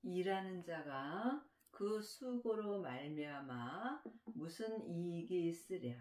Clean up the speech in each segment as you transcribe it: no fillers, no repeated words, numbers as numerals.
일하는 자가 그 수고로 말미암아 무슨 이익이 있으랴.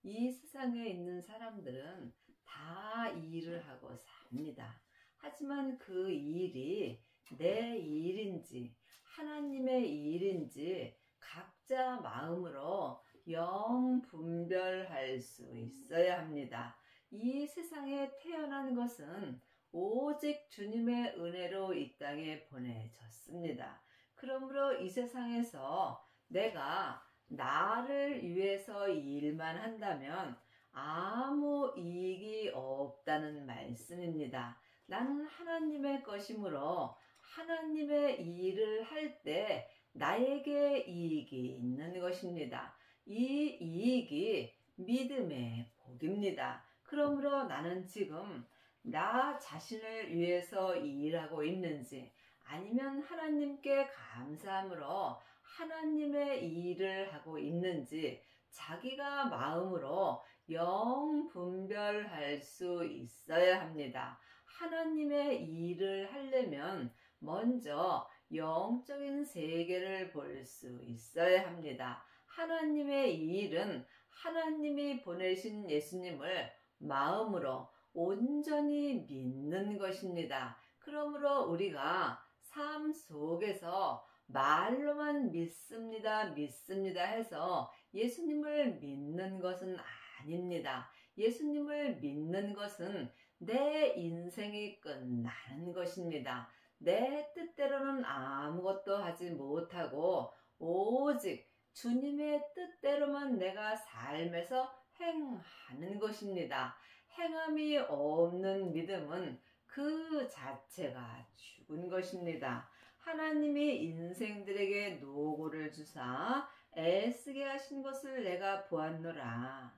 이 세상에 있는 사람들은 다 일을 하고 삽니다. 하지만 그 일이 내 일인지 하나님의 일인지 각자 마음으로 영 분별할 수 있어야 합니다. 이 세상에 태어난 것은 오직 주님의 은혜로 이 땅에 보내졌습니다. 그러므로 이 세상에서 내가 나를 위해서 일만 한다면 아무 이익이 없다는 말씀입니다. 나는 하나님의 것이므로 하나님의 일을 할 때 나에게 이익이 있는 것입니다. 이 이익이 믿음의 복입니다. 그러므로 나는 지금 나 자신을 위해서 일하고 있는지 아니면 하나님께 감사함으로 하나님의 일을 하고 있는지 자기가 마음으로 영 분별할 수 있어야 합니다. 하나님의 일을 하려면 먼저 영적인 세계를 볼 수 있어야 합니다. 하나님의 일은 하나님이 보내신 예수님을 마음으로 온전히 믿는 것입니다. 그러므로 우리가 삶 속에서 말로만 믿습니다, 믿습니다 해서 예수님을 믿는 것은 아닙니다. 예수님을 믿는 것은 내 인생이 끝나는 것입니다. 내 뜻대로는 아무것도 하지 못하고 오직 주님의 뜻대로만 내가 삶에서 행하는 것입니다. 행함이 없는 믿음은 그 자체가 죽은 것입니다. 하나님이 인생들에게 노고를 주사 애쓰게 하신 것을 내가 보았노라.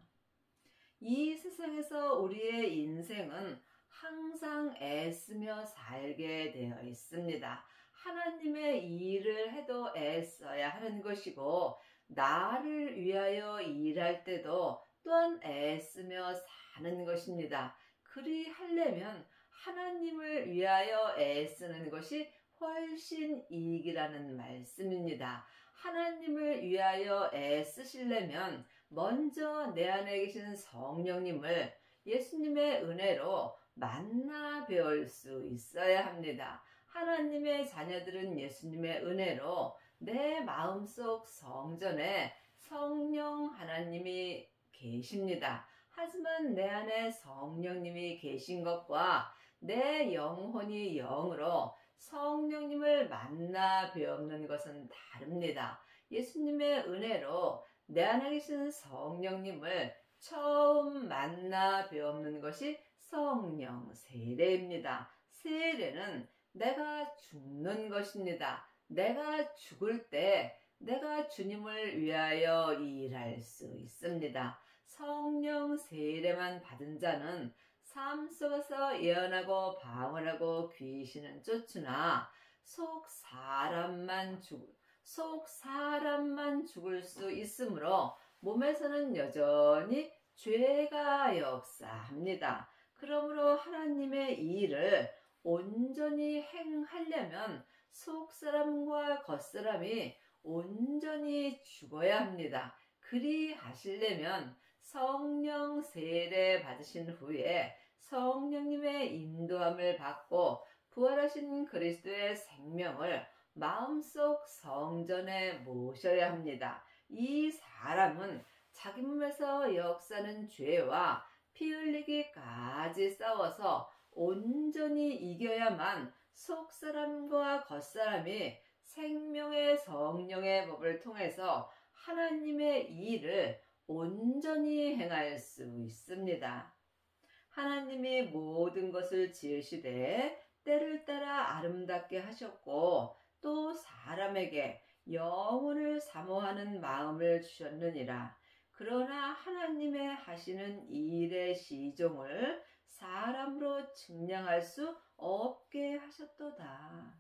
이 세상에서 우리의 인생은 항상 애쓰며 살게 되어 있습니다. 하나님의 일을 해도 애써야 하는 것이고 나를 위하여 일할 때도 또한 애쓰며 사는 것입니다. 그리 하려면 하나님을 위하여 애쓰는 것이 훨씬 이익이라는 말씀입니다. 하나님을 위하여 애쓰시려면 먼저 내 안에 계신 성령님을 예수님의 은혜로 만나 배울 수 있어야 합니다. 하나님의 자녀들은 예수님의 은혜로 내 마음속 성전에 성령 하나님이 계십니다. 하지만 내 안에 성령님이 계신 것과 내 영혼이 영으로 성령님을 만나 배우는 것은 다릅니다. 예수님의 은혜로 내 안에 계신 성령님을 처음 만나 배우는 것이 성령 세례입니다. 세례는 내가 죽는 것입니다. 내가 죽을 때 내가 주님을 위하여 일할 수 있습니다. 성령 세례만 받은 자는 삶 속에서 예언하고 방언하고 귀신은 쫓으나 속 사람만 죽을 수 있으므로 몸에서는 여전히 죄가 역사합니다. 그러므로 하나님의 일을 온전히 행하려면 속사람과 겉사람이 온전히 죽어야 합니다. 그리 하시려면 성령 세례 받으신 후에 성령님의 인도함을 받고 부활하신 그리스도의 생명을 마음속 성전에 모셔야 합니다. 이 사람은 자기 몸에서 역사는 죄와 피 흘리기까지 싸워서 온전히 이겨야만 속사람과 겉사람이 생명의 성령의 법을 통해서 하나님의 일을 온전히 행할 수 있습니다. 하나님이 모든 것을 지으시되 때를 따라 아름답게 하셨고 또 사람에게 영혼을 사모하는 마음을 주셨느니라. 그러나 하나님의 하시는 일의 시종을 사람으로 측량할 수 없게 하셨도다.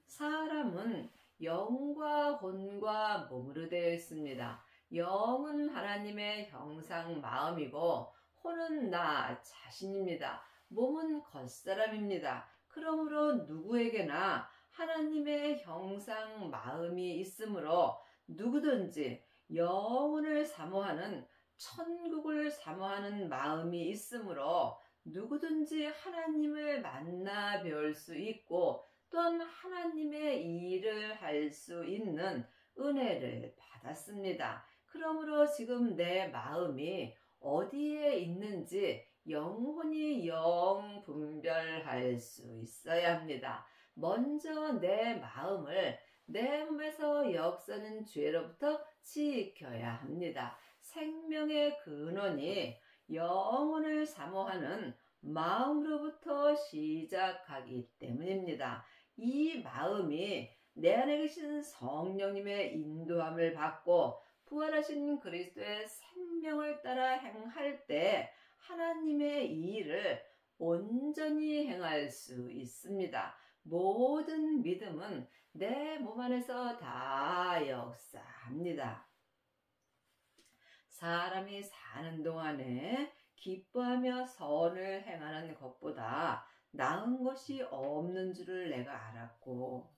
사람은 영과 혼과 몸으로 되어 있습니다. 영은 하나님의 형상 마음이고 혼은 나 자신입니다. 몸은 겉사람입니다. 그러므로 누구에게나 하나님의 형상 마음이 있으므로 누구든지 영혼을 사모하는 천국을 사모하는 마음이 있으므로 누구든지 하나님을 만나 배울 수 있고 또한 하나님의 일을 할 수 있는 은혜를 받았습니다. 그러므로 지금 내 마음이 어디에 있는지 영혼이 영 분별할 수 있어야 합니다. 먼저 내 마음을 내 몸에서 역사는 죄로부터 지켜야 합니다. 생명의 근원이 영혼을 사모하는 마음으로부터 시작하기 때문입니다. 이 마음이 내 안에 계신 성령님의 인도함을 받고 부활하신 그리스도의 생명을 따라 행할 때 하나님의 일을 온전히 행할 수 있습니다. 모든 믿음은 내 몸 안에서 다 역사합니다. 사람이 사는 동안에 기뻐하며 선을 행하는 것보다 나은 것이 없는 줄을 내가 알았고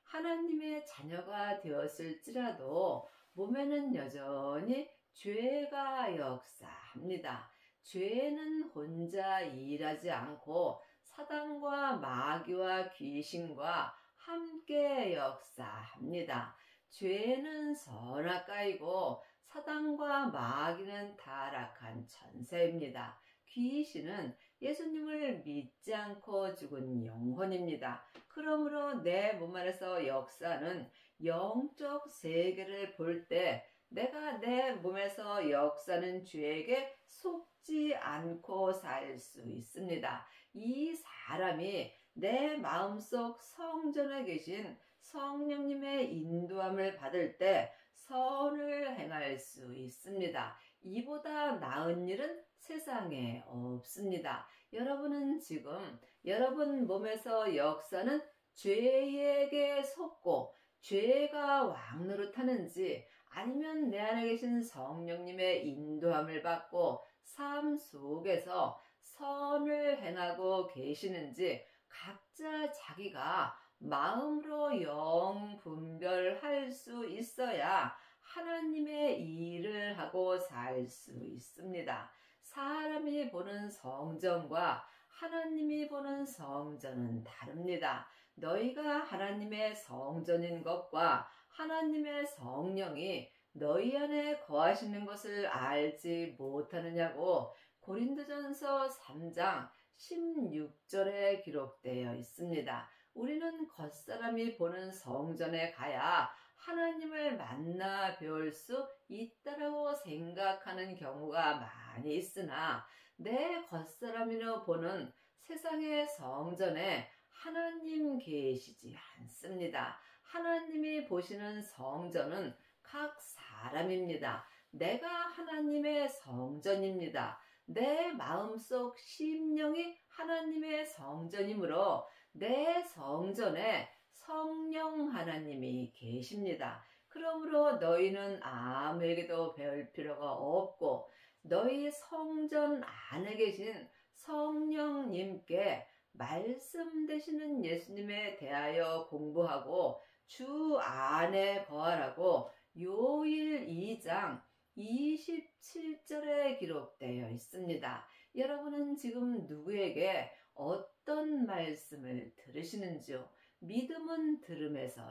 하나님의 자녀가 되었을지라도 몸에는 여전히 죄가 역사합니다. 죄는 혼자 일하지 않고 사단과 마귀와 귀신과 함께 역사합니다. 죄는 선악가이고 사단과 마귀는 타락한 천사입니다. 귀신은 예수님을 믿지 않고 죽은 영혼입니다. 그러므로 내 몸 안에서 역사는 영적 세계를 볼 때 내가 내 몸에서 역사는 죄에게 속지 않고 살 수 있습니다. 이 사람이 내 마음속 성전에 계신 성령님의 인도함을 받을 때 선을 행할 수 있습니다. 이보다 나은 일은 세상에 없습니다. 여러분은 지금 여러분 몸에서 역사는 죄에게 속고 죄가 왕노릇하는지 아니면 내 안에 계신 성령님의 인도함을 받고 삶 속에서 선을 행하고 계시는지 각자 자기가 마음으로 영 분별할 수 있어야 하나님의 일을 하고 살 수 있습니다. 사람이 보는 성전과 하나님이 보는 성전은 다릅니다. 너희가 하나님의 성전인 것과 하나님의 성령이 너희 안에 거하시는 것을 알지 못하느냐고 고린도전서 3장 16절에 기록되어 있습니다. 우리는 겉사람이 보는 성전에 가야 하나님을 만나 배울 수 있다라고 생각하는 경우가 많이 있으나 내 겉사람으로 보는 세상의 성전에 하나님 계시지 않습니다. 하나님이 보시는 성전은 각 사람입니다. 내가 하나님의 성전입니다. 내 마음속 심령이 하나님의 성전이므로 내 성전에 성령 하나님이 계십니다. 그러므로 너희는 아무에게도 배울 필요가 없고 너희 성전 안에 계신 성령님께 말씀 되시는 예수님에 대하여 공부하고 주 안에 거하라고 요일 2장 27절에 기록되어 있습니다. 여러분은 지금 누구에게 어떤 말씀을 들으시는지요? 믿음은 들음에서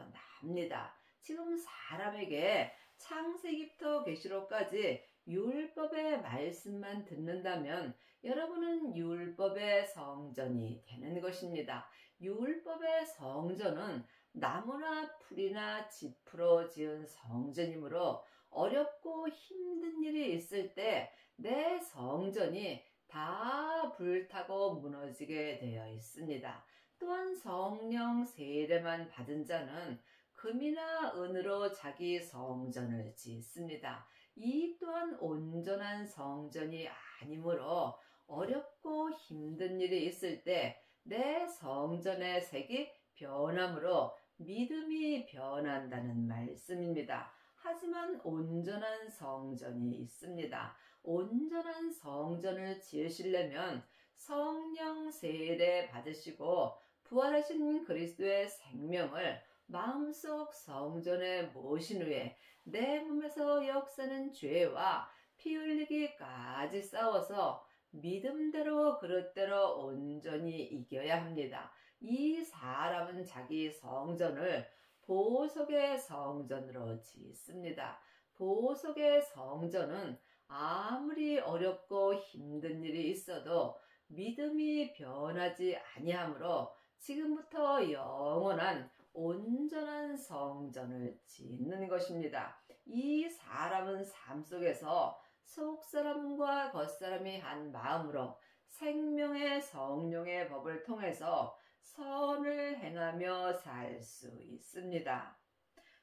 납니다. 지금 사람에게 창세기부터 계시록까지 율법의 말씀만 듣는다면 여러분은 율법의 성전이 되는 것입니다. 율법의 성전은 나무나 풀이나 짚으로 지은 성전이므로 어렵고 힘든 일이 있을 때 내 성전이 다 불타고 무너지게 되어 있습니다. 또한 성령 세례만 받은 자는 금이나 은으로 자기 성전을 짓습니다. 이 또한 온전한 성전이 아니므로 어렵고 힘든 일이 있을 때 내 성전의 색이 변함으로 믿음이 변한다는 말씀입니다. 하지만 온전한 성전이 있습니다. 온전한 성전을 지으시려면 성령 세례 받으시고 부활하신 그리스도의 생명을 마음속 성전에 모신 후에 내 몸에서 역사는 죄와 피 흘리기까지 싸워서 믿음대로 그릇대로 온전히 이겨야 합니다. 이 사람은 자기 성전을 보석의 성전으로 짓습니다. 보석의 성전은 아무리 어렵고 힘든 일이 있어도 믿음이 변하지 아니하므로 지금부터 영원한 온전한 성전을 짓는 것입니다. 이 사람은 삶 속에서 속사람과 겉사람이 한 마음으로 생명의 성령의 법을 통해서 선을 행하며 살 수 있습니다.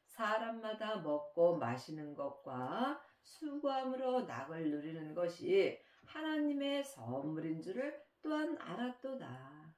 사람마다 먹고 마시는 것과 수고함으로 낙을 누리는 것이 하나님의 선물인 줄을 또한 알았도다.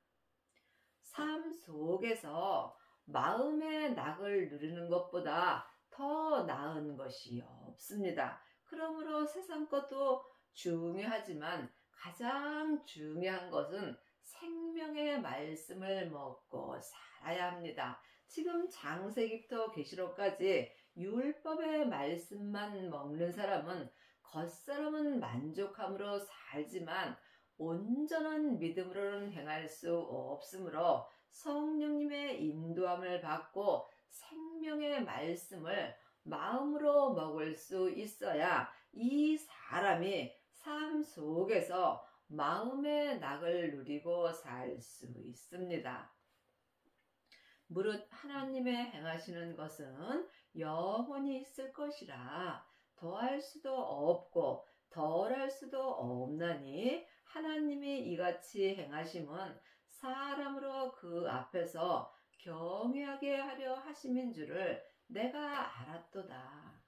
삶 속에서 마음의 낙을 누리는 것보다 더 나은 것이 없습니다. 그러므로 세상 것도 중요하지만 가장 중요한 것은 생명의 말씀을 먹고 살아야 합니다. 지금 창세기부터 계시록까지 율법의 말씀만 먹는 사람은 겉사람은 만족함으로 살지만 온전한 믿음으로는 행할 수 없으므로 성령님의 인도함을 받고 생명의 말씀을 마음으로 먹을 수 있어야 이 사람이 삶 속에서 마음의 낙을 누리고 살 수 있습니다. 무릇 하나님의 행하시는 것은 영원히 있을 것이라 더할 수도 없고 덜할 수도 없나니 하나님이 이같이 행하심은 사람으로 그 앞에서 경외하게 하려 하심인 줄을 내가 알았도다.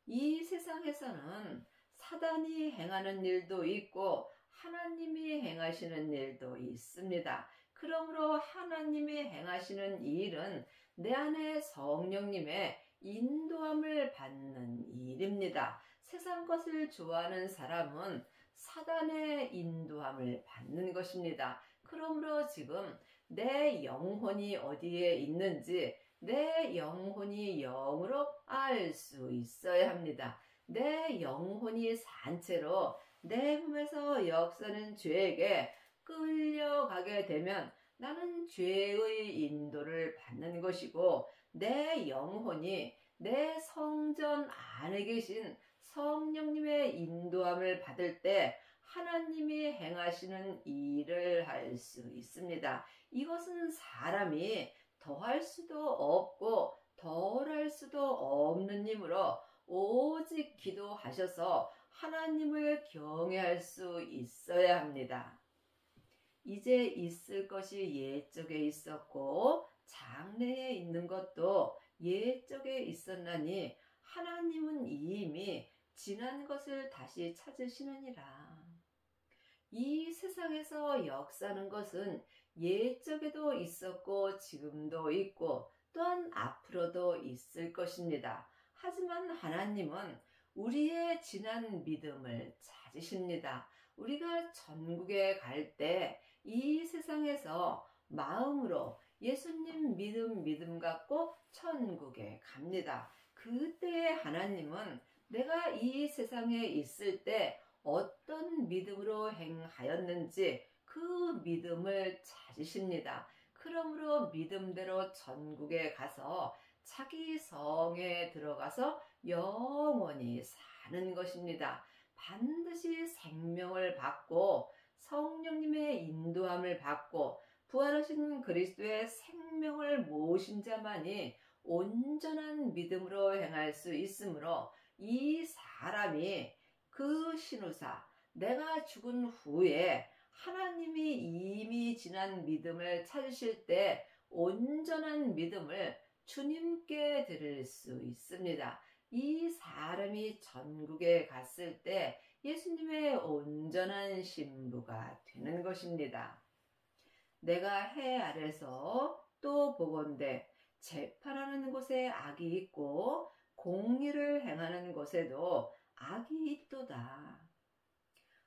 이 세상에서는 사단이 행하는 일도 있고 하나님이 행하시는 일도 있습니다. 그러므로 하나님이 행하시는 일은 내 안에 성령님의 인도함을 받는 일입니다. 세상 것을 좋아하는 사람은 사단의 인도함을 받는 것입니다. 그러므로 지금 내 영혼이 어디에 있는지 내 영혼이 영으로 알 수 있어야 합니다. 내 영혼이 산 채로 내 몸에서 역사는 죄에게 끌려가게 되면 나는 죄의 인도를 받는 것이고 내 영혼이 내 성전 안에 계신 성령님의 인도함을 받을 때 하나님이 행하시는 일을 할 수 있습니다. 이것은 사람이 더할 수도 없고 덜할 수도 없는 힘으로 오직 기도하셔서 하나님을 경외할 수 있어야 합니다. 이제 있을 것이 옛적에 있었고 장래에 있는 것도 옛적에 있었나니 하나님은 이미 지난 것을 다시 찾으시느니라. 이 세상에서 역사는 것은 옛적에도 있었고 지금도 있고 또한 앞으로도 있을 것입니다. 하지만 하나님은 우리의 지난 믿음을 찾으십니다. 우리가 천국에 갈 때 이 세상에서 마음으로 예수님 믿음 갖고 천국에 갑니다. 그때 하나님은 내가 이 세상에 있을 때 어떤 믿음으로 행하였는지 그 믿음을 찾으십니다. 그러므로 믿음대로 천국에 가서 자기 성에 들어가서 영원히 사는 것입니다. 반드시 생명을 받고 성령님의 인도함을 받고 부활하신 그리스도의 생명을 모신 자만이 온전한 믿음으로 행할 수 있으므로 이 사람이 그 신우사 내가 죽은 후에 하나님이 이미 지난 믿음을 찾으실 때 온전한 믿음을 주님께 드릴 수 있습니다. 이 사람이 전국에 갔을 때 예수님의 온전한 신부가 되는 것입니다. 내가 해 아래서 또 보건대 재판하는 곳에 악이 있고 공의를 행하는 곳에도 악이 있도다.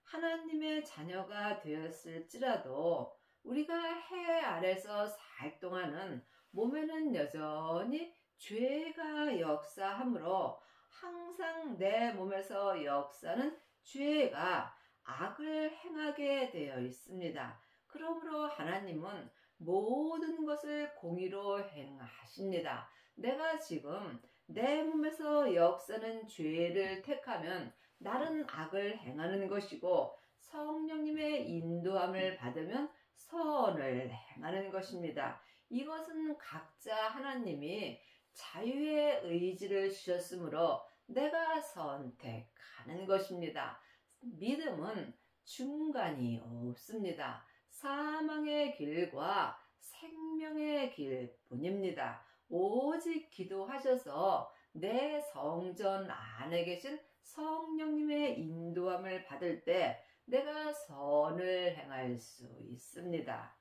하나님의 자녀가 되었을지라도 우리가 해 아래서 살 동안은 몸에는 여전히 죄가 역사하므로 항상 내 몸에서 역사는 죄가 악을 행하게 되어 있습니다. 그러므로 하나님은 모든 것을 공의로 행하십니다. 내가 지금 내 몸에서 역사는 죄를 택하면 다른 악을 행하는 것이고, 성령님의 인도함을 받으면 선을 행하는 것입니다. 이것은 각자 하나님이 자유의 의지를 주셨으므로 내가 선택하는 것입니다. 믿음은 중간이 없습니다. 사망의 길과 생명의 길뿐입니다. 오직 기도하셔서 내 성전 안에 계신 성령님의 인도함을 받을 때 내가 선을 행할 수 있습니다.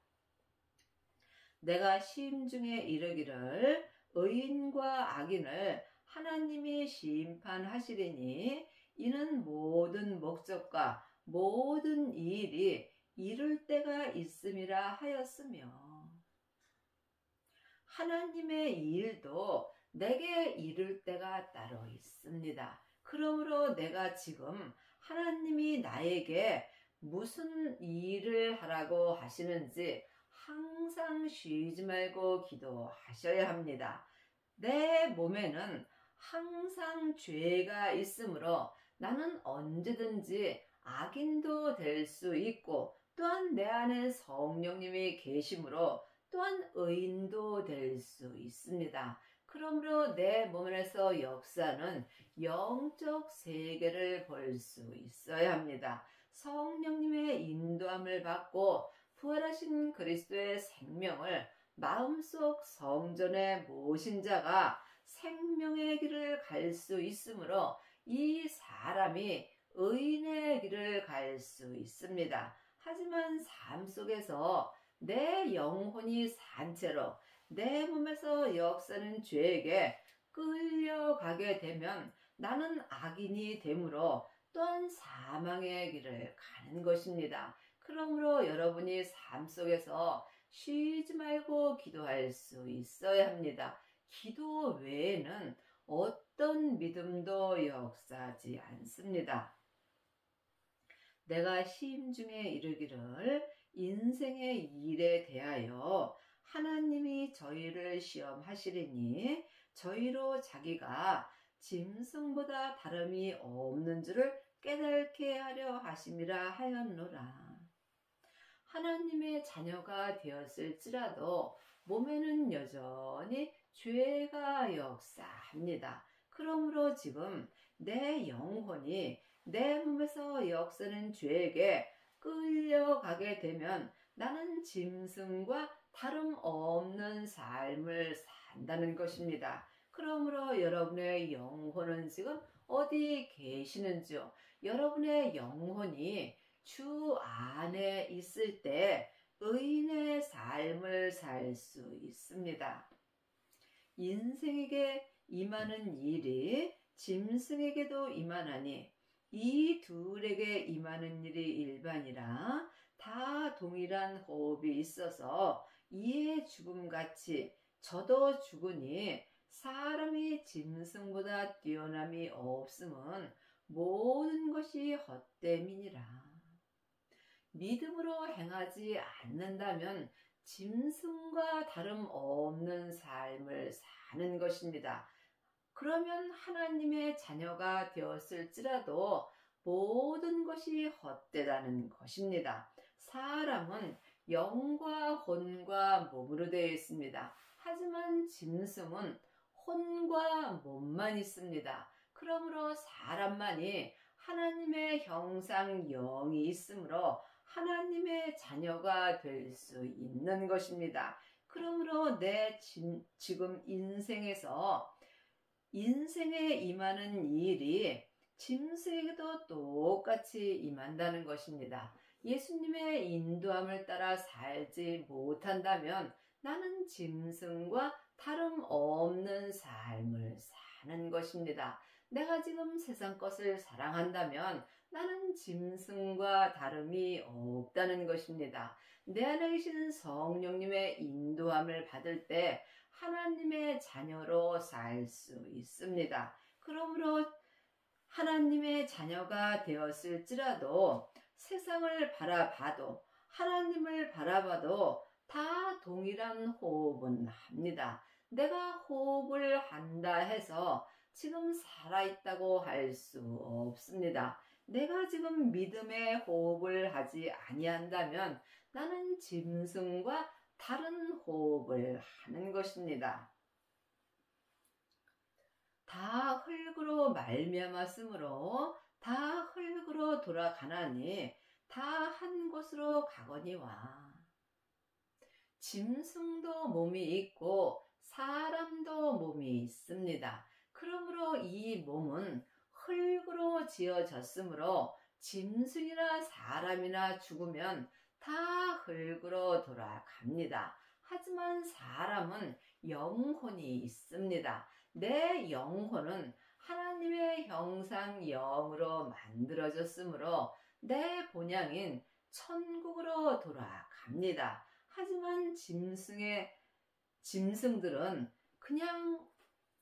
내가 심중에 이르기를 의인과 악인을 하나님이 심판하시리니 이는 모든 목적과 모든 일이 이룰 때가 있음이라 하였으며, 하나님의 일도 내게 이룰 때가 따로 있습니다. 그러므로 내가 지금 하나님이 나에게 무슨 일을 하라고 하시는지 항상 쉬지 말고 기도하셔야 합니다. 내 몸에는 항상 죄가 있으므로 나는 언제든지 악인도 될 수 있고, 또한 내 안에 성령님이 계심으로 또한 의인도 될 수 있습니다. 그러므로 내 몸에서 역사는 영적 세계를 볼 수 있어야 합니다. 성령님의 인도함을 받고 부활하신 그리스도의 생명을 마음속 성전에 모신 자가 생명의 길을 갈 수 있으므로 이 사람이 의인의 길을 갈 수 있습니다. 하지만 삶 속에서 내 영혼이 산 채로 내 몸에서 역사는 죄에게 끌려가게 되면 나는 악인이 되므로 또한 사망의 길을 가는 것입니다. 그러므로 여러분이 삶 속에서 쉬지 말고 기도할 수 있어야 합니다. 기도 외에는 어떤 믿음도 역사하지 않습니다. 내가 심중에 이르기를 인생의 일에 대하여 하나님이 저희를 시험하시리니 저희로 자기가 짐승보다 다름이 없는 줄을 깨닫게 하려 하심이라 하였노라. 하나님의 자녀가 되었을지라도 몸에는 여전히 죄가 역사합니다. 그러므로 지금 내 영혼이 내 몸에서 역사는 죄에게 끌려가게 되면 나는 짐승과 다름없는 삶을 산다는 것입니다. 그러므로 여러분의 영혼은 지금 어디 계시는지요? 여러분의 영혼이 주 안에 있을 때 의인의 삶을 살 수 있습니다. 인생에게 임하는 일이 짐승에게도 임하나니 이 둘에게 임하는 일이 일반이라 다 동일한 호흡이 있어서 이의 죽음같이 저도 죽으니 사람이 짐승보다 뛰어남이 없음은 모든 것이 헛됨이니라. 믿음으로 행하지 않는다면 짐승과 다름없는 삶을 사는 것입니다. 그러면 하나님의 자녀가 되었을지라도 모든 것이 헛되다는 것입니다. 사람은 영과 혼과 몸으로 되어 있습니다. 하지만 짐승은 혼과 몸만 있습니다. 그러므로 사람만이 하나님의 형상 영이 있으므로 하나님의 자녀가 될 수 있는 것입니다. 그러므로 내 지금 인생에 임하는 일이 짐승에게도 똑같이 임한다는 것입니다. 예수님의 인도함을 따라 살지 못한다면 나는 짐승과 다름없는 삶을 사는 것입니다. 내가 지금 세상 것을 사랑한다면 나는 짐승과 다름이 없다는 것입니다. 내 안에 계신 성령님의 인도함을 받을 때 하나님의 자녀로 살 수 있습니다. 그러므로 하나님의 자녀가 되었을지라도 세상을 바라봐도 하나님을 바라봐도 다 동일한 호흡은 합니다. 내가 호흡을 한다 해서 지금 살아있다고 할 수 없습니다. 내가 지금 믿음의 호흡을 하지 아니한다면 나는 짐승과 다른 호흡을 하는 것입니다. 다 흙으로 말미암았으므로 다 흙으로 돌아가나니 다 한 곳으로 가거니와. 짐승도 몸이 있고 사람도 몸이 있습니다. 그러므로 이 몸은 흙으로 지어졌으므로 짐승이나 사람이나 죽으면 다 흙으로 돌아갑니다. 하지만 사람은 영혼이 있습니다. 내 영혼은 하나님의 형상영으로 만들어졌으므로 내 본향인 천국으로 돌아갑니다. 하지만 짐승들은 그냥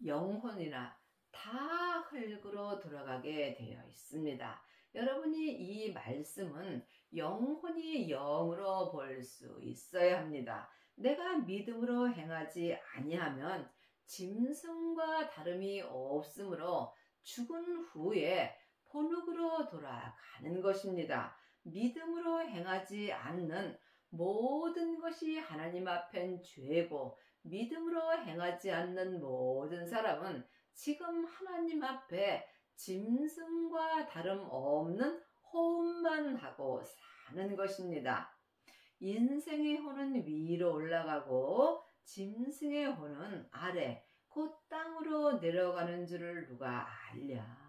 영혼이나 다 흙으로 돌아가게 되어 있습니다. 여러분이 이 말씀은 영혼이 영으로 볼 수 있어야 합니다. 내가 믿음으로 행하지 아니하면 짐승과 다름이 없으므로 죽은 후에 본흙으로 돌아가는 것입니다. 믿음으로 행하지 않는 모든 것이 하나님 앞엔 죄고 믿음으로 행하지 않는 모든 사람은 지금 하나님 앞에 짐승과 다름없는 호흡만 하고 사는 것입니다. 인생의 혼은 위로 올라가고 짐승의 혼은 아래 곧 땅으로 내려가는 줄을 누가 알랴.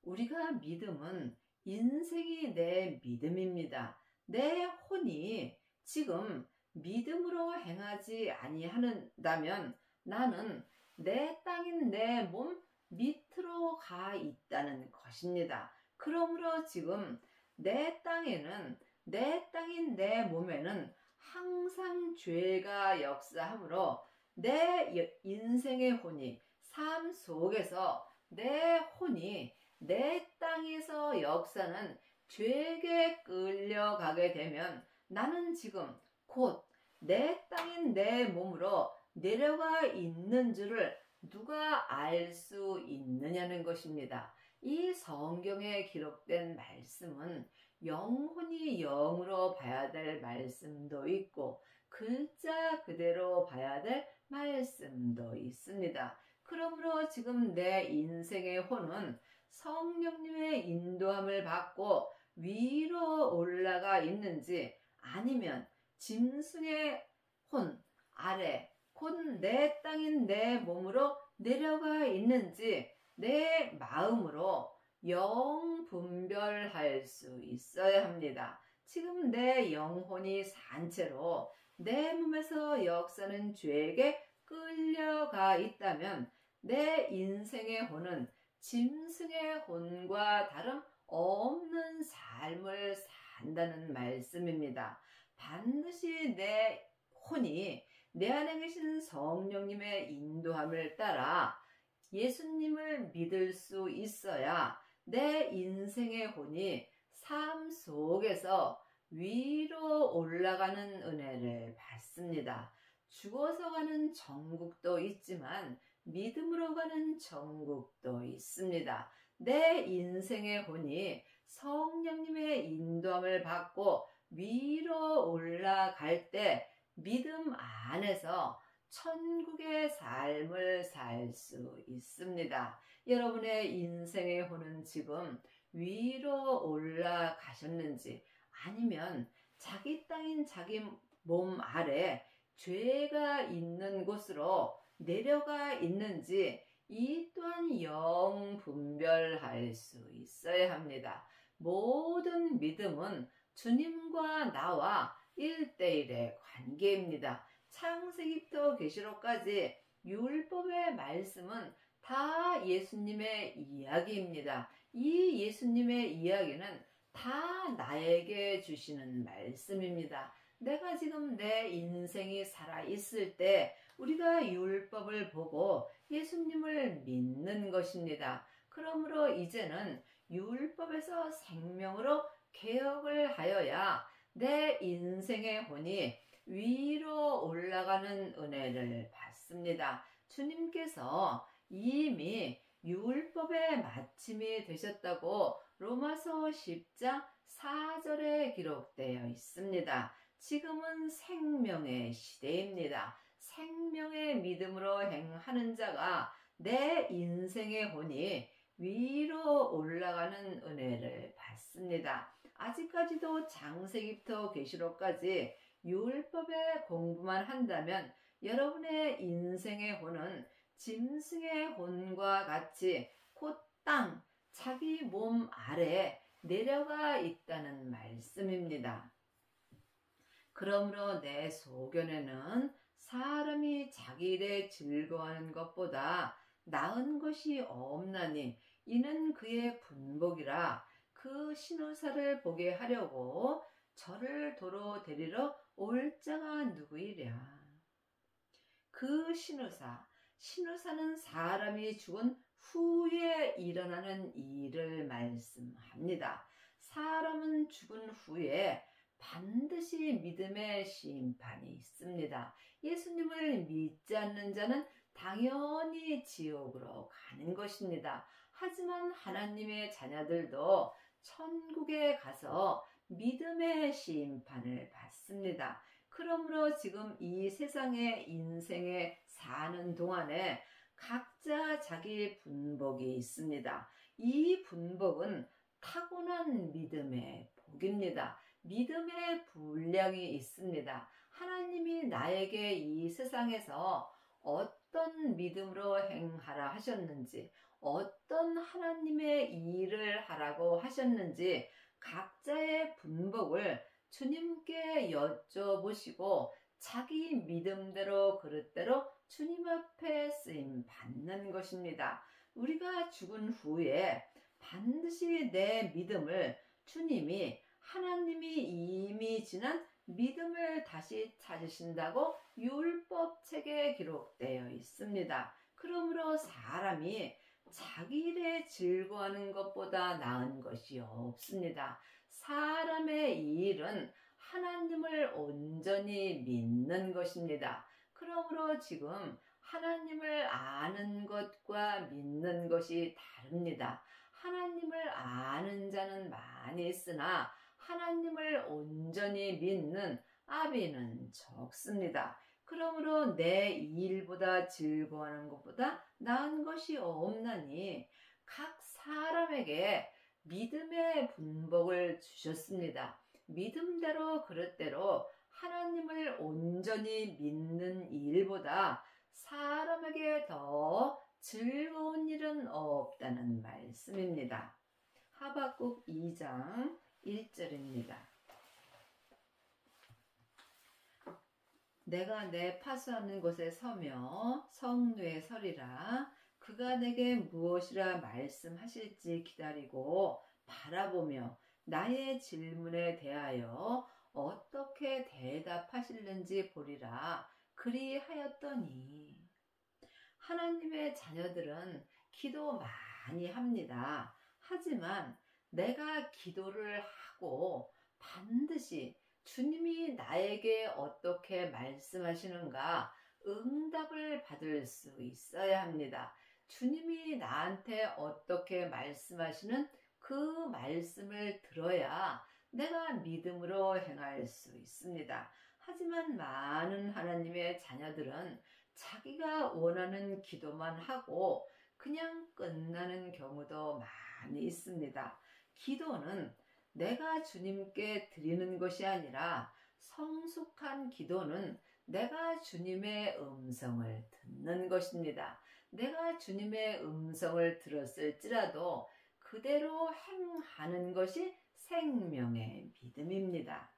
우리가 믿음은 인생이 내 믿음입니다. 내 혼이 지금 믿음으로 행하지 아니한다면 나는 내 땅인 내 몸 밑으로 가 있다는 것입니다. 그러므로 지금 내 땅인 내 몸에는 항상 죄가 역사하므로 내 인생의 혼이 삶 속에서 내 혼이 내 땅에서 역사는 죄에 끌려가게 되면 나는 지금 곧 내 땅인 내 몸으로 내려가 있는 줄을 누가 알 수 있느냐는 것입니다. 이 성경에 기록된 말씀은 영혼이 영으로 봐야 될 말씀도 있고 글자 그대로 봐야 될 말씀도 있습니다. 그러므로 지금 내 인생의 혼은 성령님의 인도함을 받고 위로 올라가 있는지 아니면 짐승의 혼 아래 곧 내 땅인 내 몸으로 내려가 있는지 내 마음으로 영 분별할 수 있어야 합니다. 지금 내 영혼이 산채로 내 몸에서 역사는 죄에게 끌려가 있다면 내 인생의 혼은 짐승의 혼과 다름없는 삶을 산다는 말씀입니다. 반드시 내 혼이 내 안에 계신 성령님의 인도함을 따라 예수님을 믿을 수 있어야 내 인생의 혼이 삶 속에서 위로 올라가는 은혜를 받습니다. 죽어서 가는 천국도 있지만 믿음으로 가는 천국도 있습니다. 내 인생의 혼이 성령님의 인도함을 받고 위로 올라갈 때 믿음 안에서 천국의 삶을 살 수 있습니다. 여러분의 인생의 혼은 지금 위로 올라가셨는지 아니면 자기 땅인 자기 몸 아래 죄가 있는 곳으로 내려가 있는지 이 또한 영 분별할 수 있어야 합니다. 모든 믿음은 주님과 나와 1대1의 관계입니다. 창세기부터 계시록까지 율법의 말씀은 다 다 예수님의 이야기입니다. 이 예수님의 이야기는 다 나에게 주시는 말씀입니다. 내가 지금 내 인생이 살아있을 때 우리가 율법을 보고 예수님을 믿는 것입니다. 그러므로 이제는 율법에서 생명으로 개혁을 하여야 내 인생의 혼이 위로 올라가는 은혜를 받습니다. 주님께서 이미 율법의 마침이 되셨다고 로마서 10장 4절에 기록되어 있습니다. 지금은 생명의 시대입니다. 생명의 믿음으로 행하는 자가 내 인생의 혼이 위로 올라가는 은혜를 받습니다. 아직까지도 창세기부터 계시록까지 율법의 공부만 한다면 여러분의 인생의 혼은 짐승의 혼과 같이 곧 땅, 자기 몸 아래 내려가 있다는 말씀입니다. 그러므로 내 소견에는 사람이 자기 일에 즐거워하는 것보다 나은 것이 없나니 이는 그의 분복이라. 그 신우사를 보게 하려고 저를 도로 데리러 올 자가 누구이랴. 그 신우사는 사람이 죽은 후에 일어나는 일을 말씀합니다. 사람은 죽은 후에 반드시 믿음의 심판이 있습니다. 예수님을 믿지 않는 자는 당연히 지옥으로 가는 것입니다. 하지만 하나님의 자녀들도 천국에 가서 믿음의 심판을 받습니다. 그러므로 지금 이 세상의 인생에 사는 동안에 각자 자기 분복이 있습니다. 이 분복은 타고난 믿음의 복입니다. 믿음의 분량이 있습니다. 하나님이 나에게 이 세상에서 어떤 믿음으로 행하라 하셨는지, 어떤 하나님의 일을 하라고 하셨는지 각자의 분복을 주님께 여쭤보시고 자기 믿음대로 그릇대로 주님 앞에 쓰임 받는 것입니다. 우리가 죽은 후에 반드시 내 믿음을 주님이 하나님이 이미 지난 믿음을 다시 찾으신다고 율법책에 기록되어 있습니다. 그러므로 사람이 자기 일에 즐거워하는 것보다 나은 것이 없습니다. 사람의 일은 하나님을 온전히 믿는 것입니다. 그러므로 지금 하나님을 아는 것과 믿는 것이 다릅니다. 하나님을 아는 자는 많이 있으나 하나님을 온전히 믿는 아비는 적습니다. 그러므로 내 일보다 즐거워하는 것보다 나은 것이 없나니 각 사람에게 믿음의 분복을 주셨습니다. 믿음대로 그릇대로 하나님을 온전히 믿는 일보다 사람에게 더 즐거운 일은 없다는 말씀입니다. 하박국 2장 1절입니다. 내가 내 파수하는 곳에 서며 성루에 서리라. 그가 내게 무엇이라 말씀하실지 기다리고 바라보며 나의 질문에 대하여 어떻게 대답하실는지 보리라. 그리하였더니 하나님의 자녀들은 기도 많이 합니다. 하지만 내가 기도를 하고 반드시 주님이 나에게 어떻게 말씀하시는가 응답을 받을 수 있어야 합니다. 주님이 나한테 어떻게 말씀하시는 그 말씀을 들어야 내가 믿음으로 행할 수 있습니다. 하지만 많은 하나님의 자녀들은 자기가 원하는 기도만 하고 그냥 끝나는 경우도 많이 있습니다. 기도는 내가 주님께 드리는 것이 아니라 성숙한 기도는 내가 주님의 음성을 듣는 것입니다. 내가 주님의 음성을 들었을지라도 그대로 행하는 것이 생명의 믿음입니다.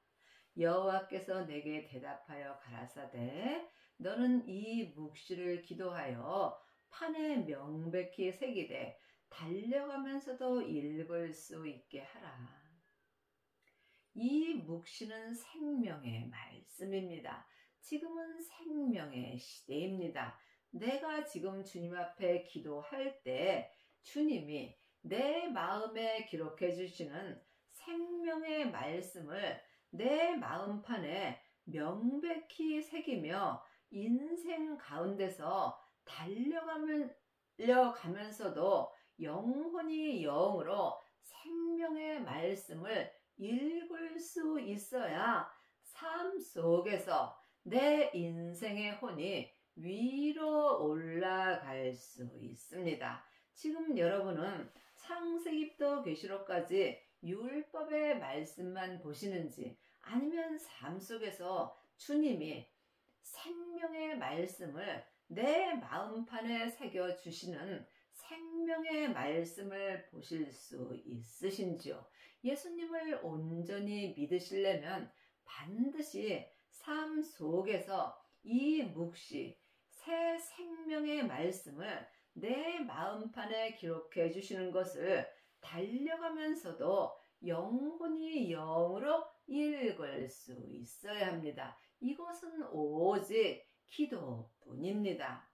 여호와께서 내게 대답하여 가라사대 너는 이 묵시를 기도하여 판에 명백히 새기되 달려가면서도 읽을 수 있게 하라. 이 묵시는 생명의 말씀입니다. 지금은 생명의 시대입니다. 내가 지금 주님 앞에 기도할 때 주님이 내 마음에 기록해 주시는 생명의 말씀을 내 마음판에 명백히 새기며 인생 가운데서 달려가면서도 영혼이 영으로 생명의 말씀을 읽을 수 있어야 삶 속에서 내 인생의 혼이 위로 올라갈 수 있습니다. 지금 여러분은 창세기부터 계시록까지 율법의 말씀만 보시는지 아니면 삶 속에서 주님이 생명의 말씀을 내 마음판에 새겨주시는 생명의 말씀을 보실 수 있으신지요? 예수님을 온전히 믿으시려면 반드시 삶 속에서 이 묵시, 새 생명의 말씀을 내 마음판에 기록해 주시는 것을 달려가면서도 영혼이 영으로 읽을 수 있어야 합니다. 이것은 오직 기도뿐입니다.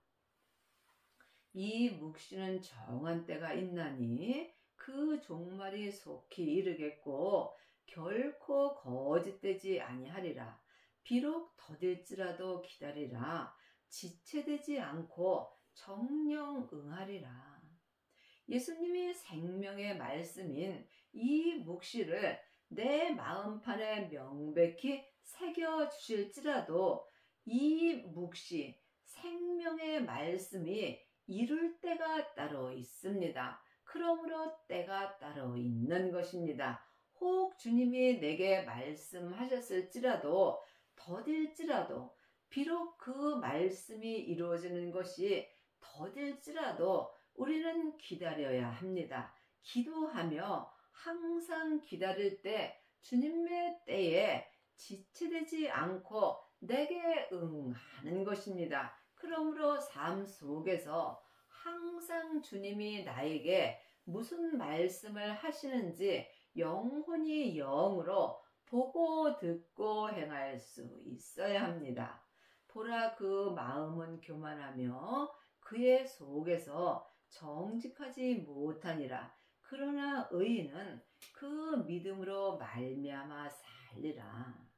이 묵시는 정한 때가 있나니 그 종말이 속히 이르겠고 결코 거짓되지 아니하리라. 비록 더딜지라도 기다리라. 지체되지 않고 정령 응하리라. 예수님이 생명의 말씀인 이 묵시를 내 마음판에 명백히 새겨주실지라도 이 묵시, 생명의 말씀이 이룰 때가 따로 있습니다. 그러므로 때가 따로 있는 것입니다. 혹 주님이 내게 말씀하셨을지라도 더딜지라도 비록 그 말씀이 이루어지는 것이 더딜지라도 우리는 기다려야 합니다. 기도하며 항상 기다릴 때 주님의 때에 지체되지 않고 내게 응하는 것입니다. 그러므로 삶 속에서 항상 주님이 나에게 무슨 말씀을 하시는지 영혼이 영으로 보고 듣고 행할 수 있어야 합니다. 보라, 그 마음은 교만하며 그의 속에서 정직하지 못하니라. 그러나 의인은 그 믿음으로 말미암아 살리라.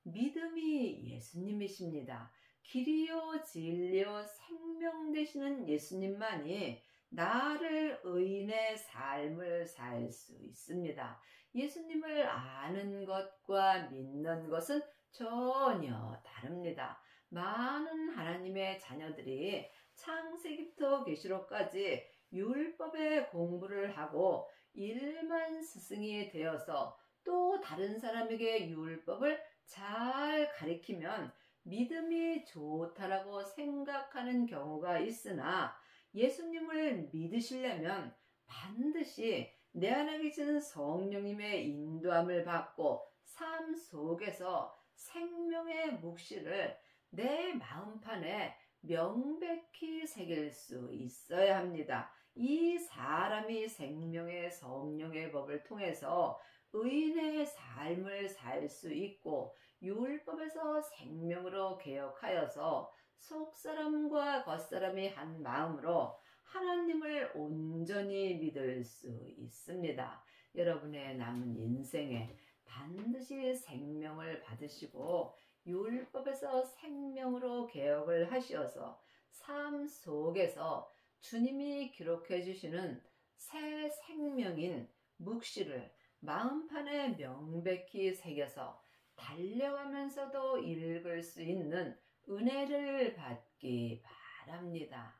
믿음이 예수님이십니다. 길이요 진리요 생명 되시는 예수님만이 나를 의인의 삶을 살 수 있습니다. 예수님을 아는 것과 믿는 것은 전혀 다릅니다. 많은 하나님의 자녀들이 창세기부터 계시록까지 율법의 공부를 하고 일만 스승이 되어서 또 다른 사람에게 율법을 잘 가리키면 믿음이 좋다라고 생각하는 경우가 있으나 예수님을 믿으시려면 반드시 내 안에 계시는 성령님의 인도함을 받고 삶 속에서 생명의 묵시를 내 마음판에 명백히 새길 수 있어야 합니다. 이 사람이 생명의 성령의 법을 통해서 의인의 삶을 살 수 있고 율법에서 생명으로 개혁하여서 속사람과 겉사람이 한 마음으로 하나님을 온전히 믿을 수 있습니다. 여러분의 남은 인생에 반드시 생명을 받으시고 율법에서 생명으로 개혁을 하시어서 삶 속에서 주님이 기록해 주시는 새 생명인 묵시를 마음판에 명백히 새겨서 달려가면서도 읽을 수 있는 은혜를 받기 바랍니다.